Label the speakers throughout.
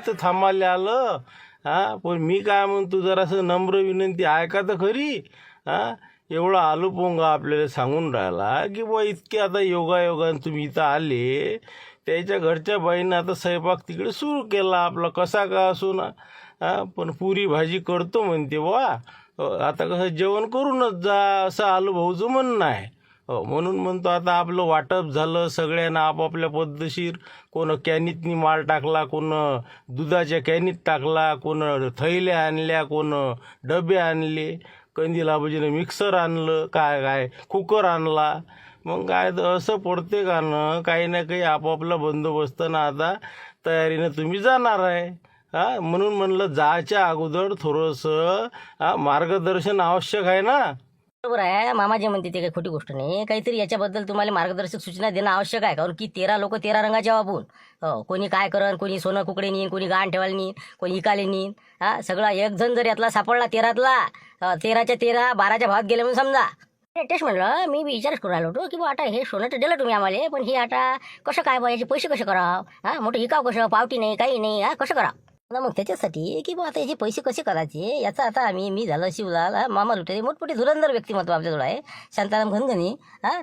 Speaker 1: तर थांबायला आलं. पण मी काय म्हणतो, जरासं नम्र विनंती ऐका तर खरी. एवढा आलू पोंगा आपल्याला सांगून राहिला की बुवा इतके आता योगायोगाने तुम्ही इथं आले. त्याच्या घरच्या बाईनं आता स्वयंपाक तिकडे सुरू केला आपला, कसा का असो ना. पण पुरी भाजी करतो म्हणते बुवा. आता कसं जेवण करूनच जा, असं आलू भाऊचं म्हणणं आहे. म्हणून म्हणतो आता आपलं वाटप झालं, सगळ्यांना आपापल्या पद्धतशीर. कोण कॅनीतनी माल टाकला, कोण दुधाच्या कॅनीत टाकला, कोण थैल्या आणल्या, कोण डबे आणले, कंदील आबाजीनं मिक्सर आणलं, काय काय कुकर आणला. मग काय तर असं पडते का ना, काही ना काही आपापला बंदोबस्त ना आता तयारीनं तुम्ही जाणार आहे. म्हणून म्हणलं जायच्या अगोदर थोडंसं मार्गदर्शन आवश्यक आहे ना.
Speaker 2: बरोबर आहे, मामा जे म्हणते ते काही खोटी गोष्ट नाही. काहीतरी याच्याबद्दल तुम्हाला मार्गदर्शक सूचना देणं आवश्यक आहे, कारण की 13 लोक 13 रंगाचे वापरून. कोणी काय करण, कोणी सोनं कुकडे नेईन, कोणी गाण ठेवायला नेईन, कोणी इकाले नेईन. सगळा एक जण जर यातला सापडला 13तला, 13च्या 13 12च्या भावात गेले म्हणून समजा. तेच म्हणलं, मी विचारच करून राहिलो होतो की बा आता हे सोनं तर दिलं तुम्ही आम्हाला, पण हे आता कसं काय बा, याचे पैसे कसे करावं? मोठं हिकाव कसं, पावती नाही काही नाही, कसं करावं ना. मग त्याच्यासाठी की बा आता याचे पैसे कसे करायचे, याचा आता मी झालं शिवलाल, मामा लुटेरे, मोठमोठे धुरंधर व्यक्तिमत्व आपल्याजवळ आहे, शांताराम घनघणी.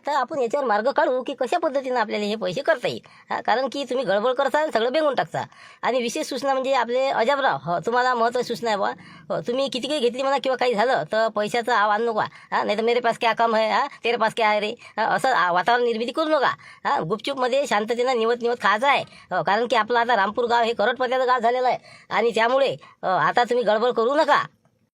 Speaker 2: तर आपण याच्यावर मार्ग काढू की कशा पद्धतीनं आपल्याला हे पैसे करता येईल. कारण की तुम्ही गडबड करता, सगळं बेंगून टाकता. आणि विशेष सूचना म्हणजे आपले अजबराव, तुम्हाला महत्त्वाची सूचना आहे बा. तुम्ही किती काही घेतली म्हणा किंवा काही झालं तर पैशाचा आव आणू नका. नाही तर मेरे पास क्या काम है, तेरे पास क्या आहे रे, असं वातावरण निर्मिती करू नका. गुपचूपमध्ये शांततेनं निवत खायचं आहे. कारण की आपलं आता रामपूर गाव हे करोडपत्याचं गाव झालेलं आहे, आणि त्यामुळे आता तुम्ही गडबड करू नका.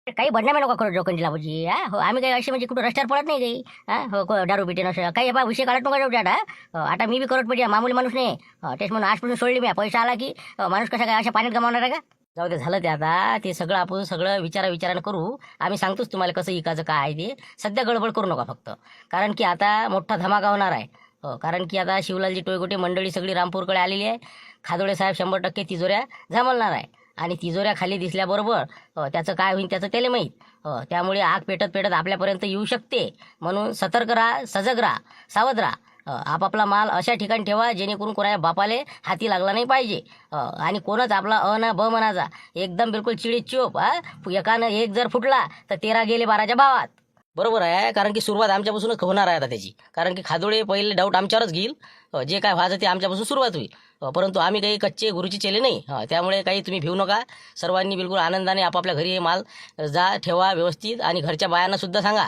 Speaker 2: काही बदनामी नका करू जोखंडी लाभूची. आम्ही काही असे म्हणजे कुठं रस्त्यावर पडत नाही काही. दारू पिटे नसं काही बा विषय काढत नका जाऊ आता. आता मी बी करोडपती मामूली माणूस नाही. तेच म्हणून आजपासून सोडली मी. पैसा आला की माणूस कसा काय अशा पाण्यात गमावणार आहे का? जाऊ दे, झालं ते आता. ते सगळं आपण सगळं विचारानं करू. आम्ही सांगतोच तुम्हाला कसं इकायचं काय आहे ते. सध्या गडबड करू नका फक्त, कारण की आता मोठा धमाका होणार आहे. कारण की आता शिवलालजी टोयगोटे मंडळी सगळी रामपूरकडे आलेली आहे. खादोळे साहेब 100% तिजोऱ्या जामलणार आहे, आणि तिजोऱ्या खाली दिसल्याबरोबर त्याचं काय होईल त्याचं त्याला माहीत. त्यामुळे आग पेटत पेटत आपल्यापर्यंत येऊ शकते. म्हणून सतर्क राहा, सजग राहा, सावध राहा. आपापला माल अशा ठिकाणी ठेवा जेणेकरून कोणाच्या बापाले हाती लागला नाही पाहिजे. आणि कोणच आपला ना ब म्हणाचा, एकदम बिलकुल चिडीत चोप. एकानं एक जर फुटला तर 13 गेले 12च्या भावात. बरोबर आहे, कारण की सुरुवात आमच्यापासूनच होणार आहे आता त्याची. कारण की खादोळे पहिले डाऊट आमच्यावरच घेईल. जे काय व्हायचं ते आमच्यापासून सुरुवात होईल. परंतु आम्ही काही कच्चे गुरुची चेले नाही. त्यामुळे काही तुम्ही भिवू नका. सर्वांनी बिलकुल आनंदाने आपापल्या घरी हे माल जा ठेवा व्यवस्थित, आणि घरच्या बायांना सुद्धा सांगा.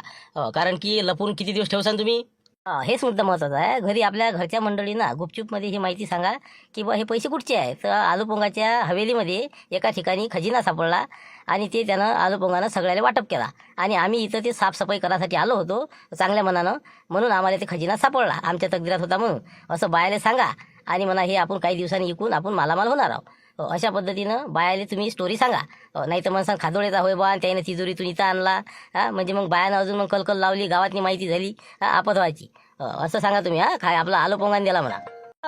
Speaker 2: कारण की लपून किती दिवस ठेवसान तुम्ही. हेच मुद्दा महत्त्वाचा आहे. घरी आपल्या घरच्या मंडळींना गुपचूपमध्ये ही माहिती सांगा की बा हे पैसे कुठचे आहेत. तर आलूपोंगाच्या हवेलीमध्ये एका ठिकाणी खजिना सापडला, आणि ते त्यानं आलूपोंगानं सगळ्याला वाटप केला. आणि आम्ही इथं ते साफसफाई करायसाठी आलो होतो चांगल्या मनानं, म्हणून आम्हाला ते खजिना सापडला, आमच्या तकदीरात होता म्हणून असं बायाला सांगा. आणि म्हणा हे आपण काही दिवसांनी इकून आपण मालामाल होणार आहोत. अशा पद्धतीनं बायाला तुम्ही स्टोरी सांगा. नाही तर मग खादोळेचा होय बा त्याने तिजोरीतून इथं आणला. म्हणजे मग बायानं अजून मग कलकल लावली, गावातली माहिती झाली आपत व्हायची. असं सांगा तुम्ही. काय आपला आलूपोंगाने दिला म्हणा.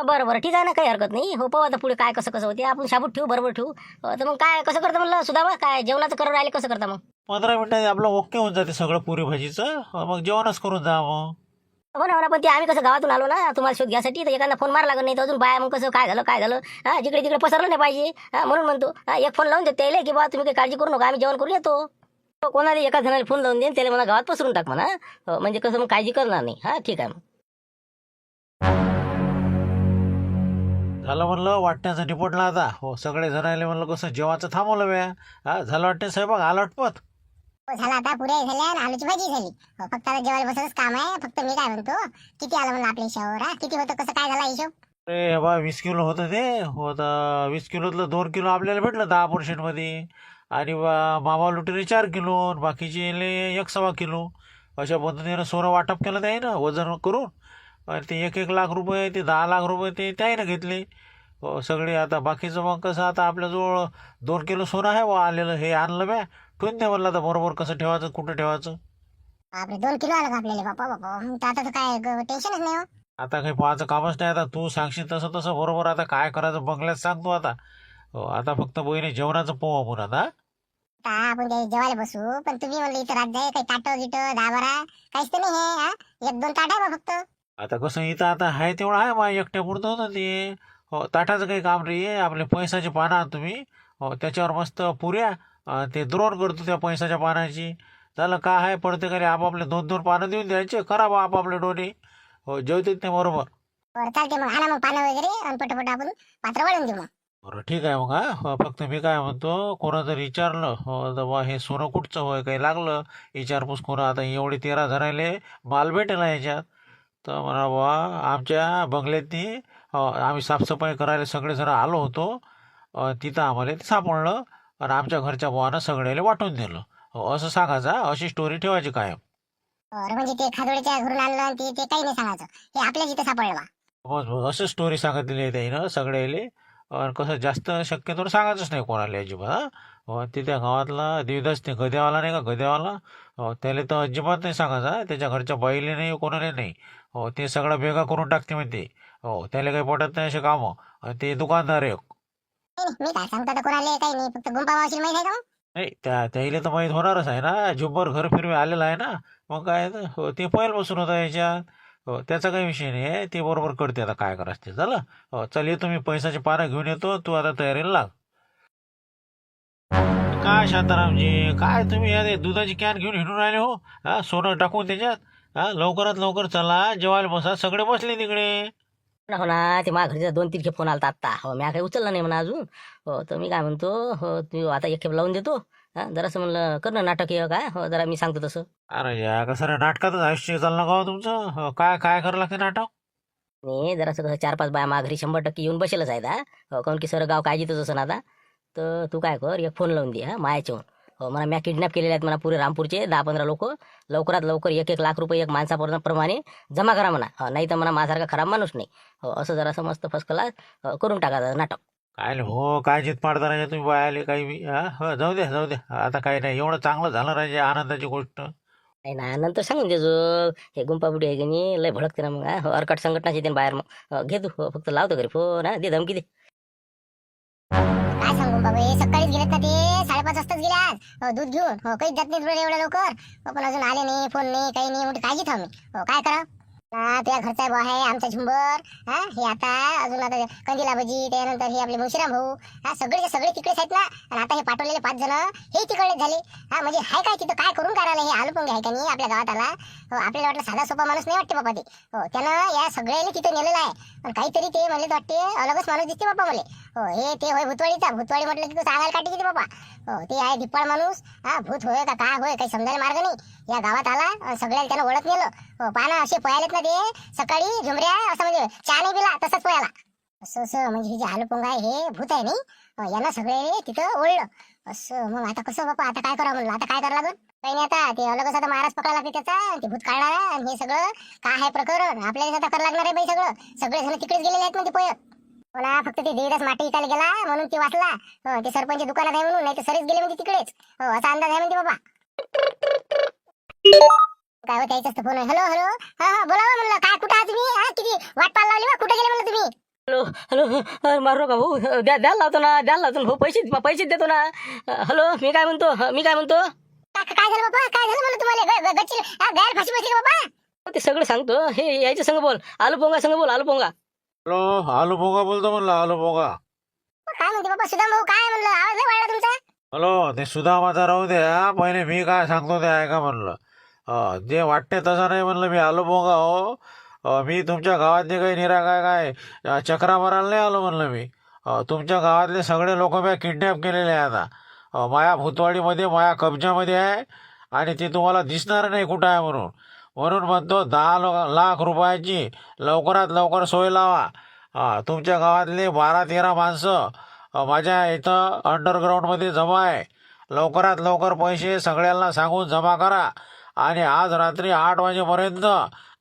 Speaker 2: बरं बरं, ठीक आहे ना, काही हरकत नाही. हो, पाहू आता पुढे काय कसं कसं होते. आपण शाबूत ठेवू, बरोबर ठेवू. तर मग काय कसं करता म्हणलं सुधाबा, काय जेवणाचं करून राहिले कसं करता मग?
Speaker 3: 15 मिनिटात आपलं ओके होऊन जाते सगळं पुरी भाजीचं. मग जेवणच करून जा मग.
Speaker 2: हो ना, पण ते आम्ही कसं गावातून आलो ना तुम्हाला शोध घ्यासाठी, तर एखादा फोन मारा लागत नाही तर अजून बाया मग कसं काय झालं जिकडे तिकडे पसरलं नाही पाहिजे. म्हणून म्हणतो एक फोन लावून देते त्याला की बा तुम्ही काही काळजी करू नका, आम्ही जेवण करून येतो. कोणाला एका जणाला फोन लावून देईन त्याला मला गावात पसरून टाक म्हणा. म्हणजे कसं मग काळजी करणार नाही. ठीक आहे मग.
Speaker 3: झालं म्हणलं वाटण्याचा निपटला आता. हो, सगळे जण आले म्हणलं कसं जेवायचं थांबवलं म्या. झालं वाटतं स्वयंपाक आला वाटपत.
Speaker 4: झाला आता, पुऱ्या झाल्या आणि आलूची भाजी झाली. फक्त आता जेवायला बसायचं काम आहे. फक्त मी काय म्हणतो, किती आलं म्हणलं आपल्या हिशोबावर? किती होतं, कसं काय झाला हिशोब?
Speaker 3: अरे बा 20 किलो होतं ते. होतं 20 किलोतलं 2 किलो आपल्याला भेटलं 10% मध्ये. आणि मामा लुटेरे 4 किलो, बाकीचे 1.25 किलो. अशा पद्धतीनं सोनं वाटप केलं ते ना वजन करून. आणि ते 1 लाख रुपये, ते 10 लाख रुपये ते त्याने घेतले. सगळे आता बाकीचं मग कसं आता आपल्याजवळ 2 किलो सोनं आहे बा आलेलं. हे आणलं म्या, ठेवून द्या म्हणलं आता बरोबर कसं ठेवायचं, कुठं ठेवायचं.
Speaker 4: आपले 2 किलो आलं का आपल्याला? बापा मग तर आता तर काय टेन्शनच नाही हो.
Speaker 3: आता काही पाहायचं कामच नाही. आता तू सांगशील तसं तसं बरोबर. आता काय करायचं बंगल्यात सांगतो आता. आता फक्त बहिणी जेवणाचं पोहा आपण आता.
Speaker 4: आता आपण काही जेवायला बसू, पण तुम्ही म्हणलं इथं रात जाय काही ताटं गिटं 10-12 काहीच तर नाही हे. 1-2 ताट आहे बा फक्त.
Speaker 3: आता कसं इथं आता आहे तेवढं आहे माझ्या एकट्या पुरतं होतं ते. ताटाचं काही काम नाही आहे. आपले पैशाचे पाना तुम्ही त्याच्यावर मस्त पुऱ्या ते द्रोण करतो त्या पैशाच्या पानाची. झालं का आहे प्रत्येकाने आपापले 2-2 पानं देऊन द्यायचे. करा बा आपापले डोने. जेवतात ते बरोबर.
Speaker 4: बरं चालते मग, आणा मग पानं वगैरे आणि पटापट आपण पात्र वाढून देऊ मग.
Speaker 3: बरं ठीक आहे मग. फक्त मी काय म्हणतो, कोणा जर विचारलं तर बा हे सोनं कुठचं होय काही लागलं विचारपूस कोणा, आता एवढे 13 जणाले माल भेटेल याच्यात, तर म्हणा बा आमच्या बंगल्यातनी आम्ही साफसफाई करायला सगळे जण आलो होतो. तिथं आम्हाला ते सापडलं आणि आमच्या घरच्या बुवानं सगळ्याला वाटून दिलं. असं सांगायचं. अशी स्टोरी ठेवायची कायम.
Speaker 4: बरं म्हणजे ते खादोडीच्या घरून आणलं आणि ते काही नाही सांगायचं, हे आपल्या जिथं सापडलं बा.
Speaker 3: बस बस असं स्टोरी सांगितलेली आहे त्यानं सगळ्याले. आणि कसं जास्त शक्यतो सांगायचंच नाही कोणाला अजिबात. ते त्या गावातला देवदास ते गद्यावाला नाही का, गद्यावाला, त्याला तर अजिबात नाही सांगायचा. त्याच्या घरच्या बाईले नाही कोणाला नाही. ते सगळं भेगा करून टाकते म्हणते. त्याला काही पटत नाही असे कामं. आणि ते दुकानदार आहे.
Speaker 4: नाही, मी काय सांगतो आता कोणाला काही नाही, फक्त गुंपा मावशीला माहित आहे का मग?
Speaker 3: नाही त्याला तर माहीत होणारच आहे ना. जुब्बर घर फिरवे आलेला आहे ना. मग काय तर, ते पहिल्यापासून होता याच्यात. त्याचा काही विषय नाही आहे. ते बरोबर करते. आता काय करायचं ते झालं. चल येतो मी, पैशाचे पानं घेऊन येतो. तू आता तयारीला लाग. काय शांतारामजी, काय तुम्ही या दुधाची कॅन घेऊन हिंडून राहिले हो. सोनं टाकून त्याच्यात. लवकरात लवकर चला, जेवायला बसा. सगळे बसले तिकडे.
Speaker 2: हो ना, ते माझ्या घरचे 2-3 खेप फोन आला आत्ता. हो, मी काही उचलला नाही म्हणा अजून. हो, तर मी काय म्हणतो, हो तू आता एक खेप लावून देतो. जरासं म्हणलं कर ना नाटक हे काय. हो, जरा मी सांगतो तसं.
Speaker 3: अरे या कसं रे, नाटकातच आयुष्य चाललं का हो तुमचं. काय काय करावं लागते नाटक.
Speaker 2: नाही, जरासं कसं 4-5 बाया माझ्या घरी 100% येऊन बसेलच आहेत. हो, काऊन की सर गाव काळजीतच असं ना आता. तर तू काय कर, एक फोन लावून दे मायाच्याहून. हो, मला मी किडनॅप केलेले आहेत म्हणा पुरे रामपूरचे 10-15 लोक. लवकरात लवकर 1-1 लाख रुपये एक माणसाप्रमाणे जमा करा म्हणा. हो, नाही तर म्हणा माझ्यासारखा खराब माणूस नाही. हो, असं जरासं मस्त फर्स्ट क्लास करून टाका नाटक.
Speaker 3: काय नाही हो, काय जित पाडता राजा तुम्ही बायाले काही बी. जाऊ द्या जाऊ द्या. आता काही नाही, एवढं चांगलं झालं राजा, आनंदाची गोष्ट.
Speaker 2: नाही ना, नंतर सांगून देजो. हे गुंपाबुडी आहे की नाही, लय भडकते ना मग. हो, अर्कट संघटनाची येते ना बाहेर मग. घे तू. हो, फक्त लावतो घरी फोन. दे धमकी दे.
Speaker 4: काय सांगू बाबा, हे सकाळीच गेलेत ना, ते 5:30 वाजताच गेले आज. हो, दूध घेऊन. हो, काहीच जात नाही एवढ्या लवकर. हो, पण अजून आले नाही, फोन नाही, काही नाही. म्हणजे काय थांब मी. हो, काय करा तुझ्या घरचा आहे आमचा झुंबर. हे आता अजून आता कंदिला भजी, त्यानंतर हे आपले मुशिराम भाऊ, सगळे सगळे तिकडेच आहेत ना. आणि आता हे पाठवलेले 5 जण हे तिकडेच झाले. म्हणजे हाय काय तिथं काय करून करायला, हे आलू पण आहे का नाही आपल्या गावात आला. हो, आपल्याला वाटलं साधा सोपा माणूस नाही वाटते बाबा ते. हो, त्यानं या सगळ्याला तिथे नेलेलं आहे. पण काहीतरी ते म्हणले वाटते अलगच माणूस दिसते बाबा मला. हो, हे ते होय भूतवाडीचा. भूतवाडी म्हटलं की तू सांगायला काढते किती बाबा. हो, ते आहे धिप्पाळ माणूस. भूत होय का काय होय काही समजायला मार्ग नाही. या गावात आला आणि सगळ्याला त्यानं ओळख नेलं. हो, पाना असे पळालेत ना ते सकाळी झुमऱ्या, असं म्हणजे चहा नाही पिला तसंच पळाला. असं असं म्हणजे हे जे हालुपोंग आहे हे भूत आहे नाही. यांना सगळे तिथं ओढलं असं. मग आता कसं बाबा, आता काय करा म्हणलं, आता काय करावं लागेल. काही नाही, आता ते अलगच आता महाराज पकडा लागते त्याचा, ते भूत काढणार आहे. आणि हे सगळं काय आहे प्रकरण आपल्याला आता करावं लागणार आहे बाई. सगळे जण तिकडेच गेलेले आहेत म्हणजे पळत. मला फक्त ते देवदास माटी विकायला गेला म्हणून ते वाचला. हो, ते सरपंच दुकानात आहे म्हणून, नाही तर सरीच गेले म्हणजे तिकडेच. हो, असा अंदाज आहे म्हणते बाबा. काय होत यायचं फोन. हॅलो हॅलो, हा बोला म्हणलं, काय कुठं आहात तुम्ही. किती वाट पाहायला लावली बा, कुठे गेले म्हणलं तुम्ही.
Speaker 2: हॅलो हॅलो, मारू का भाऊ. द्यायला लावतो ना, द्यायला लावतो ना भाऊ. पैसे देतो ना. हॅलो, मी काय म्हणतो.
Speaker 4: काय झालं बाबा, काय झालं म्हणलं तुम्हाला. गच्ची गैर फाशी बसली का बाबा.
Speaker 2: ते सगळं सांगतो. हे यायच्या संग बोल. आलू पोंगा संग बोल. आलू पोंगा.
Speaker 3: हॅलो, आलू भोगा बोलतो म्हणलं. आलू भोगा.
Speaker 4: काय म्हणते बाबा सुदाम भाऊ, काय म्हणलं, आवाज नाही वाढला तुमचा.
Speaker 3: हॅलो, ते सुदामाचा राहू द्या, पहिले मी काय सांगतो ते ऐका म्हणलं. जे वाटते तसं नाही म्हणलं. मी आलो भोगा हो. मी तुमच्या गावातले काही निरा काय चक्रा मारायला नाही आलो म्हणलं मी. तुमच्या गावातले सगळे लोक मी किडनॅप केलेले आहे आता. माया भूतवाडीमध्ये माया कब्जामध्ये आहे. आणि ते तुम्हाला दिसणार नाही कुठं आहे म्हणून. म्हणून म्हणतो 10 लाख रुपयाची लवकरात लवकर सोय लावा. तुमच्या गावातले 12-13 माणसं माझ्या इथं अंडरग्राऊंडमध्ये जमा आहे. लवकरात लवकर पैसे सगळ्यांना सांगून जमा करा. आणि आज रात्री 8 वाजेपर्यंत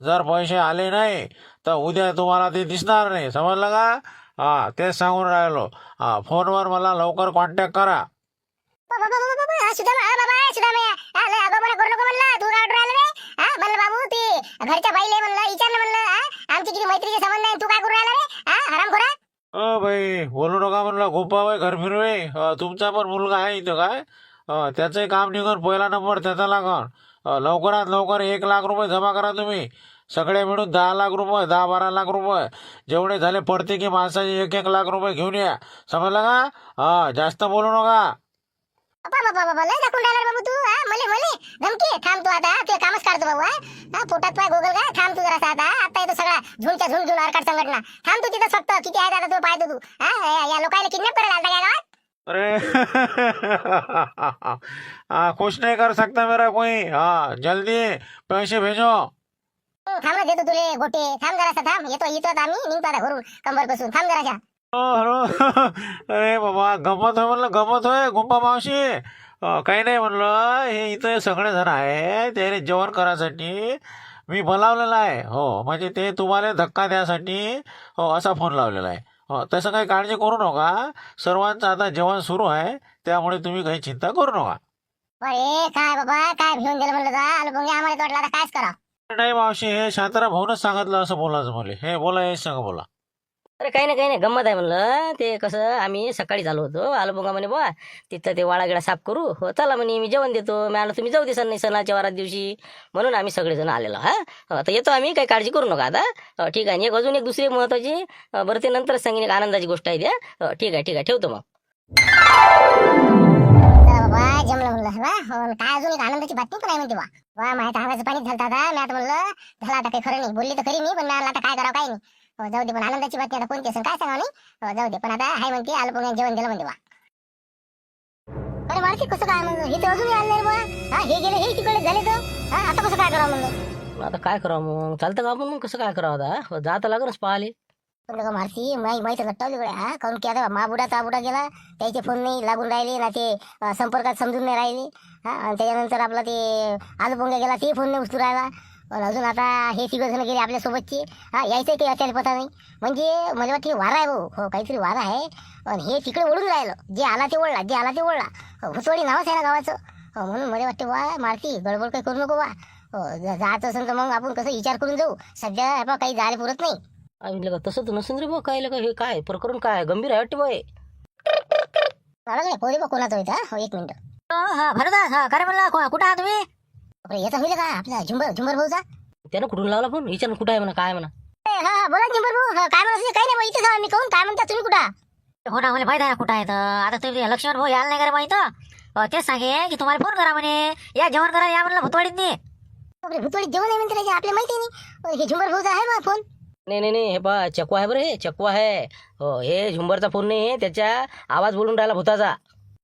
Speaker 3: जर पैसे आले नाही तर उद्या तुम्हाला ते दिसणार नाही. समजलं का. तेच सांगून राहिलो. फोनवर मला लवकर कॉन्टॅक्ट करा.
Speaker 4: घरच्या बाईले म्हणलं विचारलं म्हणलं, आमची किती मैत्रीचे संबंध आहे, तू काय करू राहिला रे हरामखोरा.
Speaker 3: बाई बोलू नका म्हणलं. गोपाबाई घर फिरवे. तुमचा पण मुलगा आहे इथं काय. त्याचंही काम निघून पहिला नंबर त्याचा लागन. लवकरात लवकर 1 लाख रुपये जमा करा तुम्ही. सगळे मिळून 10 लाख रुपये, 10-12 लाख रुपये जेवढे झाले प्रत्येकी माणसाचे 1-1 लाख रुपये घेऊन या. समजलं का? हा, जास्त बोलू नका.
Speaker 4: बाबा बाबा बाबा लय दाखवून राहिला रे बाबू तू. मले मले धमकी आहे. थांब तू आता ते कामच काढतो बाबू. पोटात पाय गोगल का? थांब तू जरा आता येतो सगळा झुंडच्या झुंड घेऊन आरकाट संघटना. थांब तू तिथं फक्त किती आहे आता तू पाहतो तू. या लोकांना किडनॅप करायला आलता काय गावात?
Speaker 3: अरे कुछ नहीं कर सकता मेरा कोई. हाँ, जल्दी पैसे भेजो.
Speaker 4: थांब ना देतो तुले गोटे. थांब जरासा थांब. येतो आम्ही निघतो आता घरून कंबर बसून. थांब जराशा.
Speaker 3: हॅलो. अरे बाबा, गमत होय म्हणलं, गमत होय गुंपा मावशी. काही नाही म्हणलं, हे इथं सगळे जण आहे त्याने जेवण करायसाठी मी बोलावलेलं आहे. हो, म्हणजे ते तुम्हाला धक्का द्यासाठी हो असा फोन लावलेला आहे. हो, तसं काही काळजी करू नका. सर्वांचं आता जेवण सुरू आहे, त्यामुळे तुम्ही काही चिंता करू नका.
Speaker 4: अरे काय बाबा काय भिवून गेलं म्हणलं का? आलो मग आम्हाला वाटलं आता कायच करा.
Speaker 3: नाही मावशी, हे शांताराम भाऊनच सांगितलं असं बोलायचं मला. हे बोला, हे सांगा बोला.
Speaker 2: अरे काही नाही गंमत आहे म्हणलं. ते कसं आम्ही सकाळी झालो होतो, आलो बघा म्हणे बुवा तिथलं ते वाळागिळा साफ करू. हो चला म्हणे, मी जेवण देतो. मी आलो तुम्ही जाऊ दे नाही सणाच्या वारात दिवशी, म्हणून आम्ही सगळेजण आलेलो. आता येतो आम्ही, काही काळजी करू नका आता. ठीक आहे. अजून एक दुसरी महत्वाची बरं ते नंतर सांगेन, एक आनंदाची गोष्ट आहे द्या. ठीक आहे ठेवतो मग.
Speaker 4: चला बाबा जमलं म्हणलं. काय अजून एक आनंदाची बातमी पण आहे म्हणते बा. वा माहिती अंगाचं पाणी झालं आता. मी आता म्हणलं झालं आता काही खरं नाही. बोलली तर खरी मी, पण आता काय करावं काय नाही. जाऊ दे, पण आनंदाची बातमी आता कोणती असेल काय सांगा नाही. जाऊ दे, पण आता हाय म्हणते आलं पण जेवण दिलं म्हणते बा. अरे मारती कसं काय म्हणलं? हे तर अजूनही आलं नाही बा. हे गेले, हे तिकडे झाले तर आता कसं काय करावं म्हणलं?
Speaker 2: आता काय करावं मग? चालतं का आपण मग? कसं काय करावं आता? जाता लागणच पाहिले.
Speaker 4: म्हणलं का मारती माहिती लटवली गड्या. काहून की आता माबुडा ताबुडा गेला, त्याचे फोन नाही लागून राहिले ना, ते संपर्कात समजून नाही राहिले. आणि त्याच्यानंतर आपला ते आलू पोंगा गेला, ते फोन नाही उचलू राहिला. अजून आता हे तिघ जण गेले आपल्यासोबतचे. यायचं काही अचानक पता नाही. म्हणजे मला वाटतं हे वारा आहे भाऊ. हो काहीतरी वारा आहे. आणि हे तिकडे ओढून राहिलं. जे आला ते ओढला. भुसवाडी नावच आहे ना गावाचं. म्हणून मला वाटतं वा मारती गडबड काही करू नको वा. जायचं असेल तर मग आपण कसं विचार करून जाऊ. सध्या बा काही जायला पुरत नाही.
Speaker 2: आम्ही लगा तसं तर नसेल रे बा. काय लगा हे काय प्रकरण काय गंभीर आहे वाटते बाय.
Speaker 4: पोरी बा कोणाचं होतं. एक मिनिट.
Speaker 2: भरदा काय म्हणला? कुठं आहात तुम्ही?
Speaker 4: याचा होईल का आपला झुंबर भाऊचा?
Speaker 2: त्यानं कुठून लावला फोन? विचार कुठं आहे म्हणा, काय म्हणा.
Speaker 4: बोला झुंबर भाऊ. काय म्हणा? काही नाही इथेच आम्ही. कहून काय म्हणता तुम्ही कुठं?
Speaker 5: हो ना, मला माहित आहे कुठं आहे. आता तुम्ही लक्ष्मण भाऊ यायला नाही करा माहित. तेच सांगे की तुम्हाला फोन करा म्हणे, या जेवण करा या म्हणलं भुतवाडीत.
Speaker 4: भुतवाडीत जेवण आहे म्हणते आपल्या माहिती नाही. हे झुंबर भाऊचा आहे बा फोन.
Speaker 2: नाही हे पा चकवा आहे बरं. हे चकवा आहे. हो, हे झुंबरचा फोन नाही, त्याच्या आवाज बोलून राहिला भूताचा.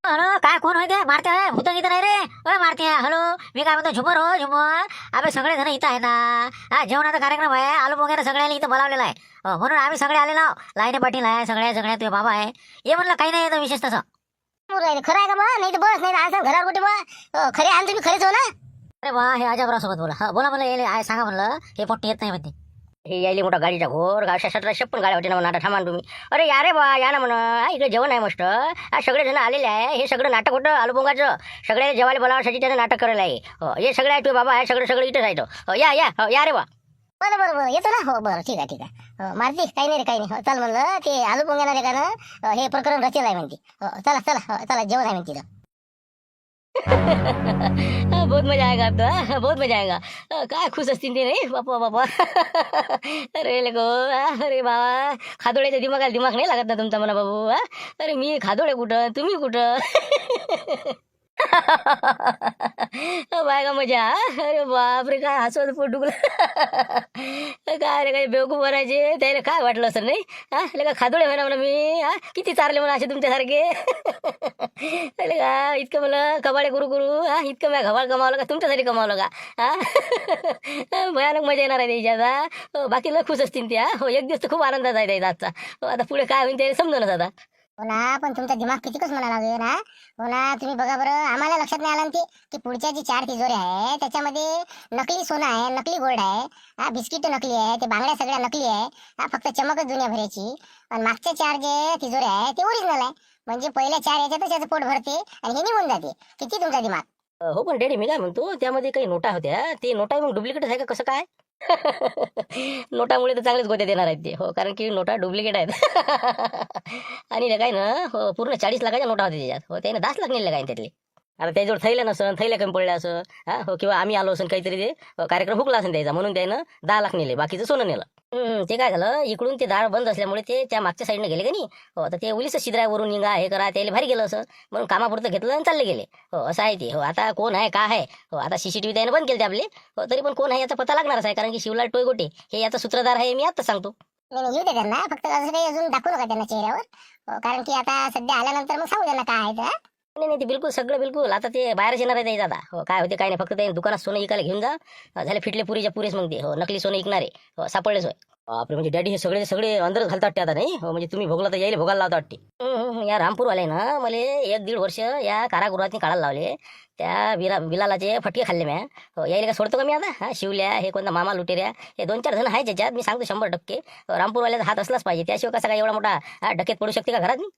Speaker 5: हॅलो, काय कोण होते? मारते आहे भूत इथं नाही रे. मारते. हॅलो, मी काय म्हणतो, झुमर हो झुमर. आम्ही सगळे जण इथं आहे ना. जेवणाचा कार्यक्रम आहे. आलू वगैरे सगळ्याला इथं बोलावलेला आहे. म्हणून आम्ही सगळे आलेलो. लाईने पाटील आहे, सगळ्या तुझे बाबा आहे. ये म्हणलं काही नाही येतं विशेष तसं.
Speaker 4: खरं आहे का बा? नाही तर बस नाही तर घरावर कुठे बा. खरे आण तुम्ही खरेच हो ना.
Speaker 5: अरे बा, हे अजबरासोबत बोला. बोला म्हणलं येले सांगा म्हणलं, हे पोट्टी येत नाही म्हणते.
Speaker 2: हे यायली मोठा गाडीचा घोर. 17 गाड्या होते ना म्हणा. आता थांबा ना तुम्ही. अरे या रे बा, या ना म्हणा. इकडे जेवण आहे मस्त. सगळे जण आलेले आहे. हे सगळं नाटक होतं आलूपोंगाचं. सगळ्या जेवायला बोलावण्यासाठी त्यानं नाटक करायला आहे. हे सगळे आहे तुझे बाबा आहे. सगळं इथंच आहे. या रे बा.
Speaker 4: बरं येतो ना. हो बरं ठीक आहे. मारती काही नाही रे काही नाही. चल म्हणलं ते आलू पोंग्याना रे का ना हे प्रकरण रचेल आहे म्हणते. चला जेवण आहे म्हणते.
Speaker 2: बहुत मजा आएगा आपको. बहुत मजा आएगा. काय खुश असतील ते रे बापा. अरे लेको. अरे बाबा, खादोड्याच्या दिमाग नाही लागत ना तुमचा म्हणा बाबू. अरे मी खादोडे कुठं, तुम्ही कुठं? बाय का मजा. अरे बापरे, काय हसवत पोट दुखलं. काय रे, काही बेवकूफ बनायचे त्याला काय वाटलं असं नाही. का खादोडे म्हणा म्हणा मी. किती चारले म्हणा असे तुमच्यासारखे. का इतकं मला कबाडे करू इतकं मी घबाळ कमावलं का तुमच्यासाठी कमावलं का? भयानक मजा येणार आहे त्याच्यात. बाकी लय खुश असतील त्या. हो, एक दिवस तर खूप आनंदात आहे त्याचा आजचा. आता पुढे काय होईल ते समजूनच आता.
Speaker 4: हो ना, पण तुमचा दिमाग कितीकच म्हणा लागेल ना. हो ना, तुम्ही बघा बरं. आम्हाला लक्षात नाही आलं ना की पुढच्या जी 4 तिजोऱ्या आहे त्याच्यामध्ये नकली सोनं आहे, नकली गोल्ड आहे. बिस्किट नकली आहे, ते बांगड्या सगळ्या नकली आहे. फक्त चमकच दुनिया भरायची. आणि मागच्या 4 जे तिजोऱ्या आहे ते ओरिजिनल आहे. म्हणजे पहिल्या 4 याच्यातच त्याचं पोट भरते आणि हे निघून जाते. किती तुमचा दिमाग.
Speaker 2: हो, पण डॅडी मी काय म्हणतो, त्यामध्ये काही नोटा होत्या. ते नोटा मग डुप्लिकेट आहे का कसं काय? नोटामुळे तर चांगलेच गोत्या देणार आहेत ते. हो, कारण की नोटा डुप्लिकेट आहेत. आणि काय ना, हो, पूर्ण 40 लाखाच्या नोटा होत्या त्याच्यात. हो, त्याने 10 लाख नेले काय त्यातले. आता त्याच्यावर थैल्या नसन थैल्या कमी पडल्या असं हो किंवा आम्ही आलो असन काहीतरी ते कार्यक्रम हुकला असेल द्यायचा म्हणून त्यानं 10 लाख नेले बाकीचं सोनं नेलं. ते काय झालं इकडून ते दार बंद असल्यामुळे ते त्या मागच्या साईडने गेले का नाही हो तर ते उलीच शिद्रावरून निघा हे करा त्याला भारी गेलं असं म्हणून कामापुरतं घेतलं आणि चालले गेले हो असं आहे ते हो आता कोण आहे काय आहे हो आता CCTV त्याने बंद केले ते आपले हो तरी पण कोण आहे याचा पता लागणारच आहे कारण की शिवलाल टोयगोटे हे याचा सूत्रधार आहे मी आता सांगतो.
Speaker 4: नाही नाही, येऊ दे त्यांना फक्त असं काही अजून दाखवू नका त्यांना चेहऱ्यावर कारण की आता सध्या आल्यानंतर मग सांगू त्यांना काय आहे ते.
Speaker 2: नाही नाही ते बिलकुल सगळं बिलकुल आता ते बाहेरच येणार आहे त्याचं आता हो काय होते काय नाही फक्त ते दुकानात सोनं विकायला घेऊन जा झाले फिटले पुरीच्या पुरेच मग ते हो नकली सोनं विकणारे हो सापडलेच होय. आपले म्हणजे डॅडी हे सगळे सगळे अंदरच घालतात वाटते आता नाही हो म्हणजे तुम्ही भोगला तर यायला भोगायला लावता वाटते. या रामपूरवाले ना मला 1-1.5 वर्ष या कारागृहात काढायला लावले त्या बिलालाचे फटके खाल्ले म्या हो यायला का सोडतो का मी आता शिवल्या हे कोणता मामा लुटेऱ्या हे 2-4 जण आहे ज्याच्यात मी सांगतो 100% रामपूरवाल्याचा हात असलाच पाहिजे त्याशिवाय कसा काय एवढा मोठा डकेत पडू शकते का घरात मी.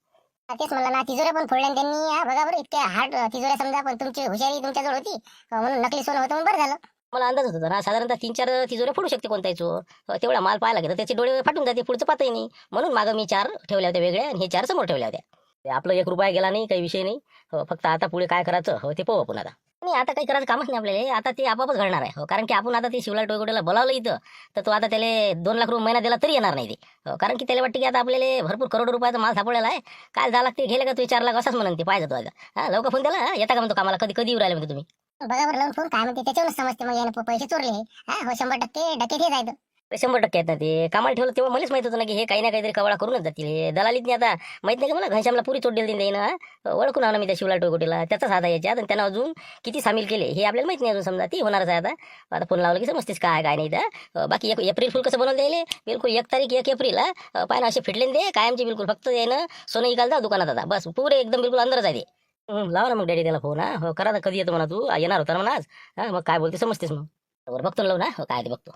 Speaker 4: तेच म्हणलं ना तिजोऱ्या पण फोडल्या आणि त्यांनी बघा बरं इतक्या हार्ड तिजोऱ्या समजा पण तुमची हुशारी तुमच्याजवळ होती म्हणून नकली सोनं होतं म्हणून बरं झालं.
Speaker 2: मला अंदाज होता ना साधारणतः 3-4 तिजोऱ्या फोडू शकते कोणताही चोर तेवढा माल पाहायला गेला त्याचे डोळे फाटून जाते पुढचं पाहताही नाही म्हणून मागं मी 4 ठेवल्या होत्या वेगळ्या आणि हे 4 समोर ठेवल्या होत्या. ते आपलं 1 रुपया गेला नाही काही विषय नाही हो फक्त आता पुढे काय करायचं हो ते पाहू आपण आता. नाही आता काही करायचं कामच नाही आपल्याला आता ते आपापच घडणार आहे हो कारण की आपण आता ते शिवलाल टोयगोटेला बोलावलं इथं तर तो आता त्याला 2 लाख रुपये महिना दिला तरी येणार नाही ते कारण की त्याला वाटतं की आता आपल्याला भरपूर करोड रुपयाचा माल सापडलेला आहे काय 10 लाख ते गेले का तुम्ही 4 लाख असंच म्हणून ते पाहिजे तो आता लवकर फोन त्याला येता का म्हणतो कामाला कधी येऊ राहिले म्हणतो तुम्ही.
Speaker 4: बघा बरं लावून फोन काय म्हणते त्याच्यावरून समजते मग याने पैसे चोरले हो 100% डकेत हे जायचं.
Speaker 2: 100% आहेत ना ते कामाला ठेवलं तेव्हा मलाच माहित होतं ना की हे काही ना काहीतरी कवाडा करूनच जातील हे दलालीत नाही आता माहित नाही का मला घनश्यामला पुरी चोट दिली देईन ओळखून आणा मी त्या शिवलाल टोयगोटेला त्याचाच हात आहे याच्यात आणि त्यांना अजून किती सामील केले हे आपल्याला माहित नाही अजून समजा ती होणारच आहे आता फोन लावलं की समजतेच काय काय नाही तर बाकी 1 एप्रिल फुल कसं बनवलं द्यायले बिलकुल 1 तारीख 1 एप्रिल पाहिजे असे फिटले दे कायमचे बिलकुल फक्त यानं सोनं विकायला जा दुकानात आता बस पुरे एकदम बिलकुल अंदरच आहे ते. लावा ना मग डॅडी त्याला फोन हो करा ना कधी येतो म्हणा तू येणार होता ना म्हणा आज मग काय बोलते समजतेस मग बरोबर बघतो लावू ना हो काय ते बघतो.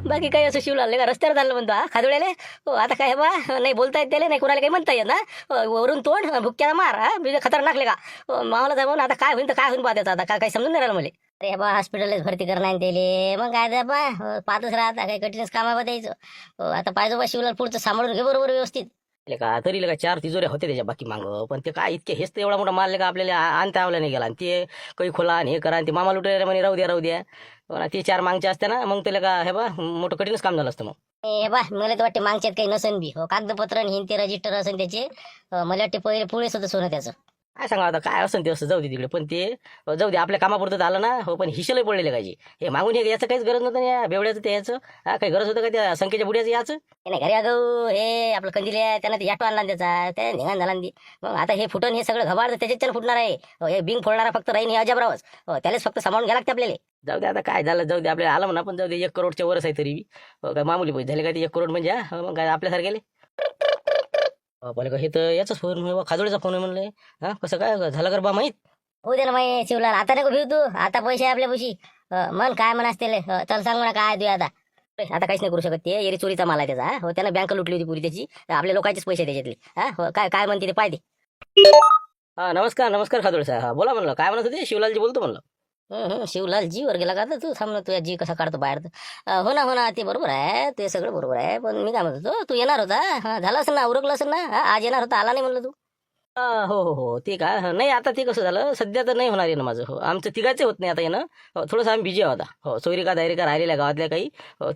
Speaker 2: बाकी काही असं शिवलाल का रस्त्यावर चाललं म्हणतो खादुळ्याले हो आता काय बा नाही बोलता येत त्याला नाही कोणाला काही म्हणता येत ना वरून तोंड भुक्क्याला मार मी खतरनाक ले का मावाला जाऊन आता काय होईल तर काय होईल बा त्याचा आता काही समजून नाही राहिलं मला.
Speaker 5: अरे बा हॉस्पिटलच भरती करणार त्याले मग काय बा पाहतच राहता काही कठीणच कामावर द्यायचं आता पाहिजे बा शिवलाल पुढचं सांभाळून घे बरोबर व्यवस्थित.
Speaker 2: का तरी लगा 4 तिजोऱ्या होते त्याच्या बाकी मागं पण ते काय इतके हेच तर एवढा मोठा माल का आपल्याला आणता आवला नाही गेला आणि ते काही खोला आणि हे करा आणि ते मामा लुटेल म्हणे राहू द्या ते 4 मागचे असते ना मग त्याला का हे बा मोठं कठीणच काम झालं असतं मग.
Speaker 5: हे बा मला तर वाटते मागच्यात काही नसन बी हो कागदपत्र आणि ते रजिस्टर असेल त्याचे मला वाटते पहिले पुढेच होतं सोनं त्याचं
Speaker 2: काय सांगा आता काय असं ते असं जाऊ दे तिकडे पण ते जाऊ दे आपल्या कामापुरतं आलं ना हो पण हिशेला पडलेलं पाहिजे हे मागून हे याचं काहीच गरज नव्हतं या बेवड्याचं ते याचं काही गरज होतं का त्या संख्येच्या बुड्याचं याचं
Speaker 5: नाही घरी अगं हे आपलं कंदिले त्यांना ते आणला त्याचा त्या निघाण झाला मग आता हे फुटून हे सगळं घबाड त्याच्यात फुटणार आहे हे बिंग फोडणारा फक्त राहीन हे अजबरावच त्यालाच फक्त सांभाळून घ्या लागते आपल्याला.
Speaker 2: जाऊ दे आता काय झालं जाऊ दे आपल्याला आलं म्हणा पण जाऊ दे 1 करोडच्या वरच आहे तरी काय मामूली पैसे झाले काय ते 1 करोड म्हणजे मग काय आपल्यासारखेले पहिले का हे तर याचाच फोन खाजोळीचा फोन आहे म्हणलं कसं काय झालं कर बा माहीत
Speaker 5: हो दे ना माहिती शिवलाल आता नको भिव तू आता पैसे आहे आपल्या पैशी मन काय म्हण असते चल सांग म्हणा काय तू आता काहीच नाही करू शकत ते एरी चोरीचा माल आहे त्याचा हो त्याला बँक लुटली होती पुरी त्याची आपल्या लोकांचेच पैसे त्याच्यातले हो काय काय म्हणते ते पाहिजे.
Speaker 2: नमस्कार खाजोळे साहेब बोला म्हणलं काय म्हणत होते शिवलालजी बोलतो म्हणलं.
Speaker 5: शिवलाल जी वर गेला का तर तू थांब ना तुझ्या जी कसा काढतो बाहेर हो ना ते बरोबर आहे ते सगळं बरोबर आहे पण मी काय म्हणतो तू येणार होता झालं असेल ना उरकलं असेल ना आज येणार होता आला नाही म्हणलं तू.
Speaker 2: हो ते का नाही आता ते कसं झालं सध्या तर नाही होणार आहे ना माझं हो आमचं तिघाचे होत नाही आता येणं थोडंसं आम्ही बिजी आहोत हो सोयरिका दायरिका राहिलेल्या गावातल्या काही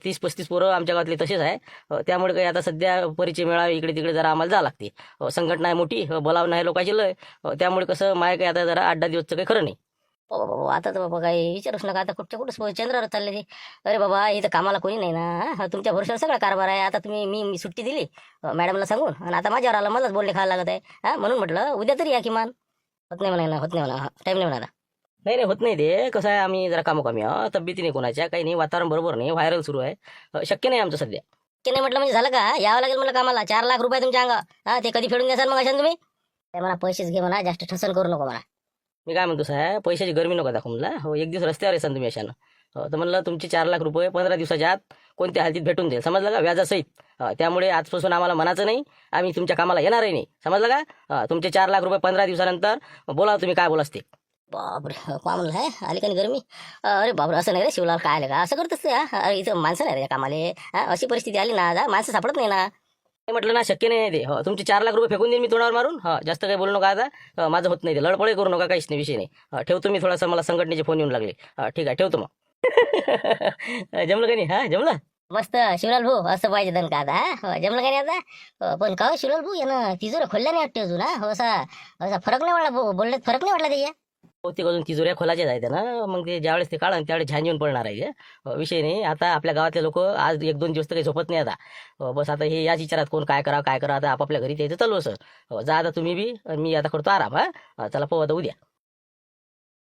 Speaker 2: 30-35 पोरं आमच्या गावातले तसेच आहे त्यामुळे काही आता सध्या परिचय मिळावे इकडे तिकडे जरा आम्हाला जावं लागते संघटना आहे मोठी बोलावं नाही लोकांची लय त्यामुळे कसं माय काही आता जरा 8-10 दिवसचं काही खरं नाही.
Speaker 5: बाबा आता तर बाबा काही विचारूच नका आता कुठं चंद्रावर चालले ते अरे बाबा इथं कामाला कोणी नाही ना तुमच्या भरोशावर सगळा कारभार आहे आता तुम्ही मी सुट्टी दिली मॅडमला सांगून आणि आता माझ्यावर आला मलाच बोलणे खायला लागत आहे म्हणून म्हटलं उद्या तरी या किमान होत नाही म्हणा टाईम नाही म्हणा.
Speaker 2: नाही होत नाही ते कसं आहे आम्ही जरा कामोकामी तब्येती नाही कोणाच्या काही नाही वातावरण बरोबर नाही व्हायरल सुरू आहे शक्य नाही आमचं सध्या.
Speaker 5: की नाही म्हटलं म्हणजे झालं का यावं लागेल मला कामाला 4 लाख रुपये तुमच्या अंगा ते कधी फेडून द्याल मग अशाने तुम्ही मला पैसेच घे म्हणा जास्त ठसन करू नको म्हणा.
Speaker 2: मी काय म्हणतो साहेब पैशाची गरमी नका दाखवू मला हो 1 दिवस रस्त्यावर येसान तुम्ही अशानं तर म्हणलं तुमचे 4 लाख रुपये 15 दिवसाच्या आत कोणत्या हालतीत भेटून देईल समजलं का व्याजासहित त्यामुळे आजपासून आम्हाला म्हणायचं नाही आम्ही तुमच्या कामाला येणारही नाही समजलं का तुमचे 4 लाख रुपये 15 दिवसानंतर बोला तुम्ही काय बोलास ते.
Speaker 5: बापरे काय म्हणलं आहे आली का नाही गरमी अरे बापरे असं नाही रे शिवलाल काय आलं का असं करतच ते इथं माणसं नाही रे कामाले अशी परिस्थिती आली ना माणसं सापडत नाही ना.
Speaker 2: ते म्हटलं ना शक्य नाही ते. हो तुमचे 4 लाख रुपये फेकून देईन मी तोंडावर मारून. हा जास्त काही बोलू नका आता. माझं होत नाही ते. लडपडे करू नका, काहीच नाही, विषय नाही. ठेवतो मी. थोडासा मला संघटनेचे फोन येऊन लागले. ठीक आहे, ठेवतो मग. जमलं का नाही? हा जमलं.
Speaker 4: मस्त शिवलाल भाऊ, असं पाहिजे दन का आता. हो, जमलं का नाही आता. पण का हो शिवलाल भाऊ, यानं तिजोऱ्या खोलल्या नाही वाटते अजून. हो, असा फरक नाही वाटला बोलण्यात, फरक नाही वाटला त्याच्या.
Speaker 2: बहुतेक अजून तिजोऱ्या खोलाच्याच आहेत ना. मग ते ज्यावेळेस ते काढा त्यावेळेस झांज येऊन पडणार आहे. विषय नाही. आता आपल्या गावातले लोक आज 1-2 दिवस तर काही झोपत नाही आता. बस आता हे याच विचारात कोण काय करा आता आपापल्या घरी त्याचं चालू असं. जा आता तुम्ही बी, मी आता करतो आराम. चला पाहू आता उद्या.